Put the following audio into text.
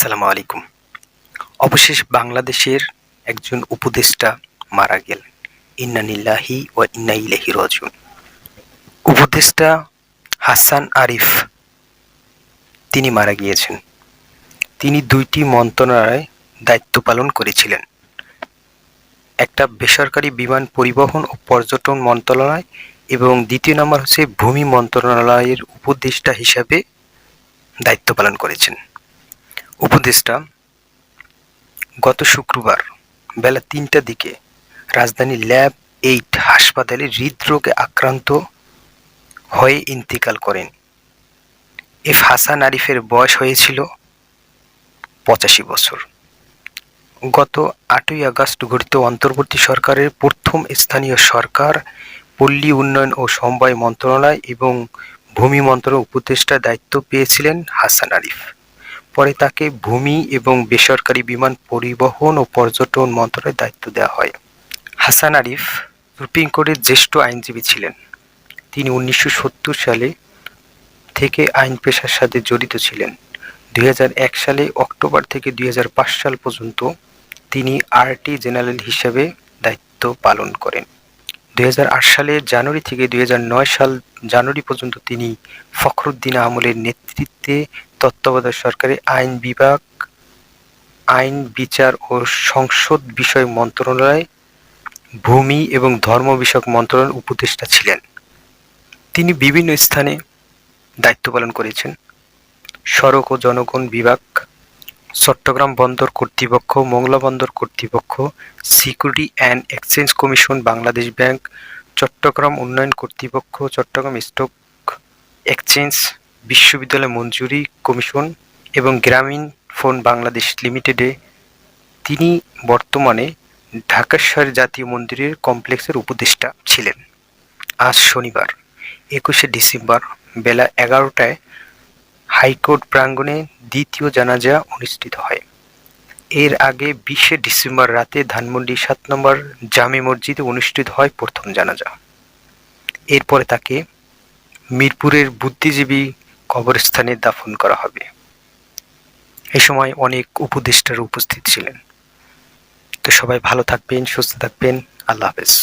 আসসালামু আলাইকুম। অবশেষ বাংলাদেশের একজন উপদেষ্টা মারা গেলেন। ইন্না লিল্লাহি ওয়া ইন্না ইলাইহি রাজিউন। উপদেষ্টা হাসান আরিফ তিনি মারা গিয়েছেন। তিনি ২টি মন্ত্রণালয়ে দায়িত্ব পালন করেছিলেন। একটা বেসরকারি বিমান পরিবহন ও পর্যটন মন্ত্রণালয় এবং দ্বিতীয় নম্বর হচ্ছে ভূমি মন্ত্রণালয়ের উপদেষ্টা হিসাবে দায়িত্ব পালন করেছেন। উপদেষ্টা গত শুক্রবার বেলা ৩টার দিকে রাজধানীর ল্যাব ৮ হাসপাতালে হৃদরোগে আক্রান্ত হয়ে ইন্তেকাল করেন। হাসান আরিফের বয়স হয়েছিল ৮৫ বছর। গত ৮ই আগস্ট গঠিত অন্তর্বর্তী সরকারের প্রথম স্থানীয় সরকার পল্লী উন্নয়ন ও সমবায় মন্ত্রণালয় এবং ভূমি মন্ত্রণালয়ের উপদেষ্টার দায়িত্ব পেয়েছিলেন হাসান আরিফ। পরে তাকে ভূমি এবং বেসরকারি বিমান পরিবহন ও পর্যটন মন্ত্রণালয়ের দায়িত্ব দেওয়া হয়। হাসান আরিফ সুপ্রিম কোর্টের জ্যেষ্ঠ আইনজীবী ছিলেন। তিনি ১৯৭০ সালে থেকে আইন পেশার সাথে জড়িত ছিলেন। ২০০১ সালে অক্টোবর থেকে ২০০৫ সাল পর্যন্ত তিনি অ্যাটর্নি জেনারেল হিসেবে দায়িত্ব পালন করেন। ২০০৮ সালের জানুয়ারি থেকে ২০০৯ সাল জানুয়ারি পর্যন্ত তিনি ফখরুদ্দিন আমলের নেতৃত্বে তত্ত্বাবধায়ক সরকারের আইন বিভাগ, আইন, বিচার ও সংসদ বিষয়ক মন্ত্রণালয়, ভূমি এবং ধর্ম বিষয়ক মন্ত্রণালয়ের উপদেষ্টা ছিলেন। তিনি বিভিন্ন স্থানে দায়িত্ব পালন করেছেন। সড়ক ও জনগণ বিভাগ, চট্টগ্রাম বন্দর কর্তৃপক্ষ, মোংলা বন্দর কর্তৃপক্ষ, security and exchange commission, Bangladesh bank, Chattogram উন্নয়ন কর্তৃপক্ষ, চট্টগ্রাম স্টক এক্সচেঞ্জ, বিশ্ববিদ্যালয় মঞ্জুরি কমিশন এবং গ্রামীণ ফোন বাংলাদেশ লিমিটেডে। তিনি বর্তমানে ঢাকেশ্বর জাতীয় মন্দিরের কমপ্লেক্সের উপদেষ্টা ছিলেন। আজ শনিবার ২১শে ডিসেম্বর বেলা ১১টায় হাইকোর্ট প্রাঙ্গণে দ্বিতীয় জানাজা অনুষ্ঠিত হয়। এর আগে ২০শে ডিসেম্বর রাতে ধানমন্ডি ৭ নম্বর জামে মসজিদে অনুষ্ঠিত হয় প্রথম জানাজা। এরপরে তাকে মিরপুরের বুদ্ধিজীবী কবরস্থানে দাফন করা হবে। এ সময় অনেক উপদেষ্টারা উপস্থিত ছিলেন। তো সবাই ভালো থাকবেন, সুস্থ থাকবেন। আল্লাহ হাফেজ।